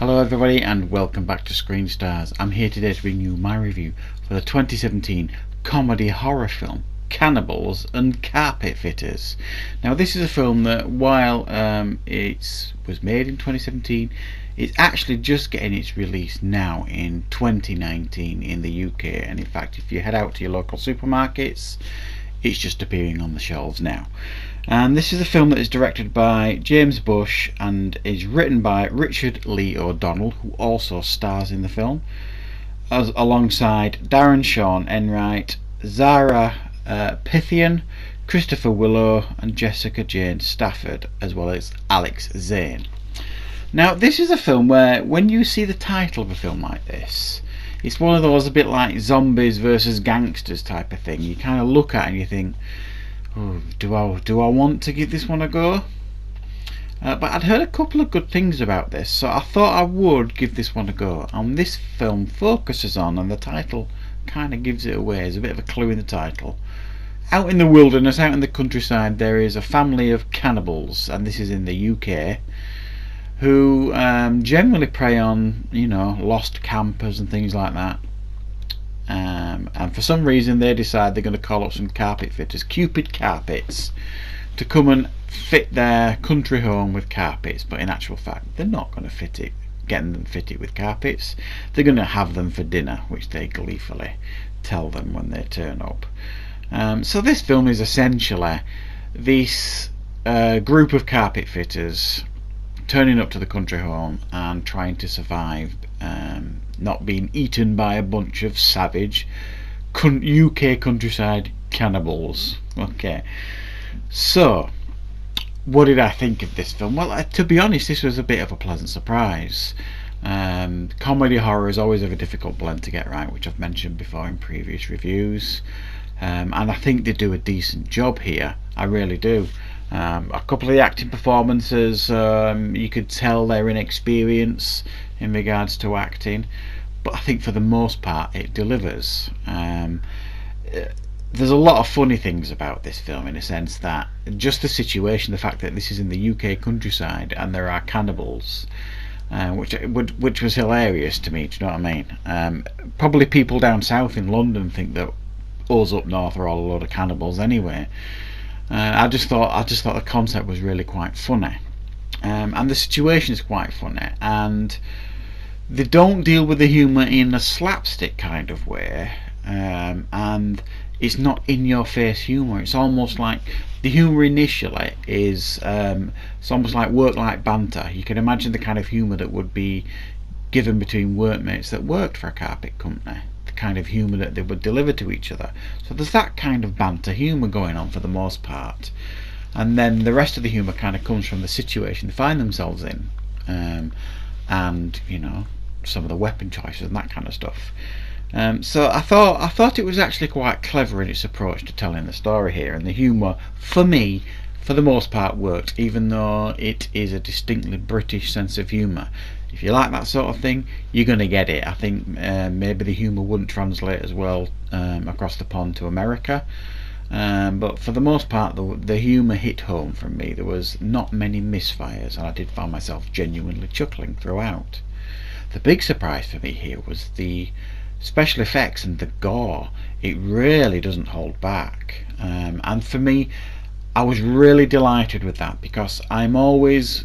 Hello everybody and welcome back to Screen Stars. I'm here today to bring you my review for the 2017 comedy horror film Cannibals and Carpet Fitters. Now this is a film that while it was made in 2017, it's actually just getting its release now in 2019 in the UK, and in fact if you head out to your local supermarkets it's just appearing on the shelves now. And this is a film that is directed by James Bush and is written by Richard Lee O'Donnell, who also stars in the film, alongside Darren Sean Enright, Zara Pythian, Christopher Willow and Jessica Jane Stafford, as well as Alex Zane. Now this is a film where when you see the title of a film like this, it's one of those a bit like zombies versus gangsters type of thing. You kind of look at it and you think, oh, do I want to give this one a go? But I'd heard a couple of good things about this, so I thought I would give this one a go. And this film focuses on, and the title kind of gives it away, there's a bit of a clue in the title. Out in the wilderness, out in the countryside, there is a family of cannibals, and this is in the UK, who generally prey on, lost campers and things like that. And for some reason they decide they're going to call up some carpet fitters, Cupid Carpets, to come and fit their country home with carpets. But in actual fact they're not going to get them fitted with carpets. They're going to have them for dinner, which they gleefully tell them when they turn up. So this film is essentially this group of carpet fitters turning up to the country home and trying to survive, not being eaten by a bunch of savage UK countryside cannibals. Okay, so what did I think of this film? Well, to be honest, this was a bit of a pleasant surprise. Comedy horror is always a difficult blend to get right, which I've mentioned before in previous reviews, and I think they do a decent job here. I really do. A couple of the acting performances, you could tell they're inexperienced in regards to acting, but I think for the most part it delivers. There's a lot of funny things about this film, in a sense that just the situation, the fact that this is in the UK countryside and there are cannibals, which was hilarious to me. Do you know what I mean? Probably people down south in London think that us up north are all a load of cannibals anyway. I just thought the concept was really quite funny, and the situation is quite funny, and they don't deal with the humour in a slapstick kind of way, and it's not in your face humour. It's almost like the humour initially is it's almost like work-like banter. You can imagine the kind of humour that would be given between workmates that worked for a carpet company, the kind of humour that they would deliver to each other. So there's that kind of banter humour going on for the most part, and then the rest of the humour kind of comes from the situation they find themselves in, and some of the weapon choices and that kind of stuff. So I thought it was actually quite clever in its approach to telling the story here, and the humour for me for the most part worked, even though it is a distinctly British sense of humour. If you like that sort of thing, you're going to get it. I think maybe the humour wouldn't translate as well across the pond to America, but for the most part the humour hit home from me. There was not many misfires, and I did find myself genuinely chuckling throughout. The big surprise for me here was the special effects and the gore. It really doesn't hold back, and for me, I was really delighted with that, because I'm always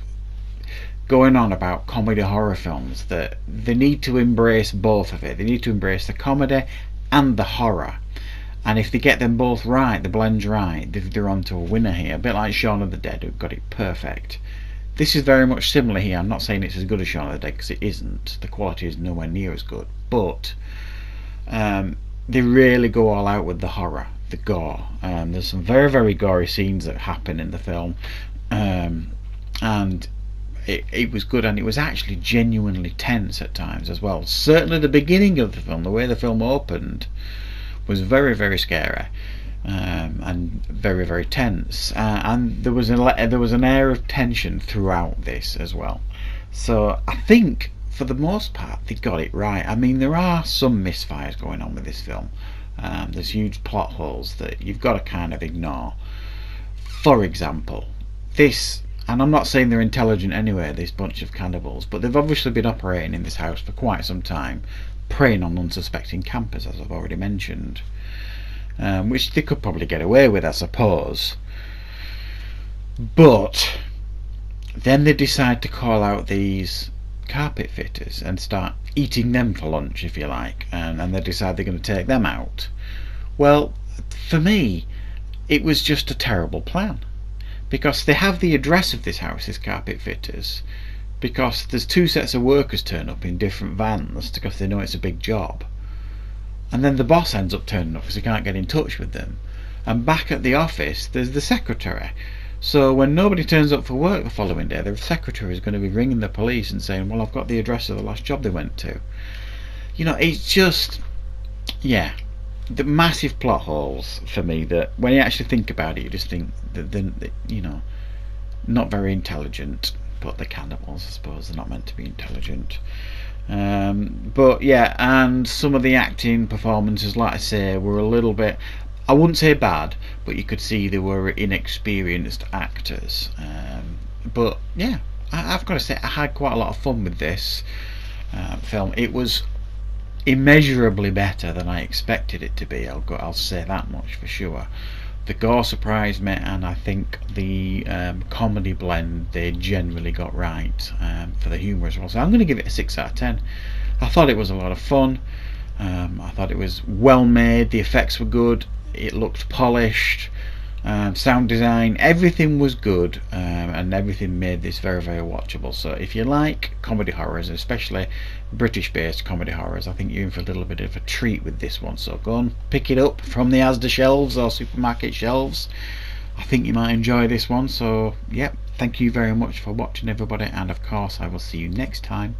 going on about comedy horror films that they need to embrace both of it. They need to embrace the comedy and the horror, and if they get them both right, the blend's right, they're on to a winner here. A bit like Shaun of the Dead, who got it perfect. This is very much similar here. I'm not saying it's as good as Shaun of the Dead, because it isn't. The quality is nowhere near as good, but they really go all out with the horror, the gore. There's some very, very gory scenes that happen in the film, and it was good, and it was actually genuinely tense at times as well. Certainly the beginning of the film, the way the film opened, was very, very scary, and very, very tense, and there was an air of tension throughout this as well. So I think for the most part they got it right. I mean, there are some misfires going on with this film. There's huge plot holes that you've got to kind of ignore. For example, this And I'm not saying they're intelligent anyway, this bunch of cannibals, but they've obviously been operating in this house for quite some time, preying on unsuspecting campers, as I've already mentioned, which they could probably get away with, I suppose. But then they decide to call out these carpet fitters and start eating them for lunch, if you like, and they decide they're going to take them out. Well, for me, it was just a terrible plan, because they have the address of this house, this carpet fitters, because there's two sets of workers turn up in different vans because they know it's a big job, and then the boss ends up turning up because he can't get in touch with them, and back at the office there's the secretary. So when nobody turns up for work the following day, the secretary is going to be ringing the police and saying, well, I've got the address of the last job they went to. You know, it's just, yeah, the massive plot holes for me that when you actually think about it, you just think that they're, you know, not very intelligent. But the cannibals, I suppose, they're not meant to be intelligent. But yeah, and some of the acting performances, like I say, were a little bit, I wouldn't say bad, but you could see they were inexperienced actors. But yeah, I've got to say, I had quite a lot of fun with this film. It was immeasurably better than I expected it to be. I'll say that much for sure. The gore surprised me, and I think the comedy blend they generally got right for the humour as well. So I'm going to give it a 6 out of 10. I thought it was a lot of fun. I thought it was well made. The effects were good. It looked polished. Sound design, everything was good, and everything made this very, very watchable. So if you like comedy horrors, especially British based comedy horrors, I think you're in for a little bit of a treat with this one. So go and pick it up from the Asda shelves or supermarket shelves. I think you might enjoy this one. So yeah, thank you very much for watching, everybody, and of course I will see you next time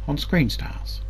on Screen Stars.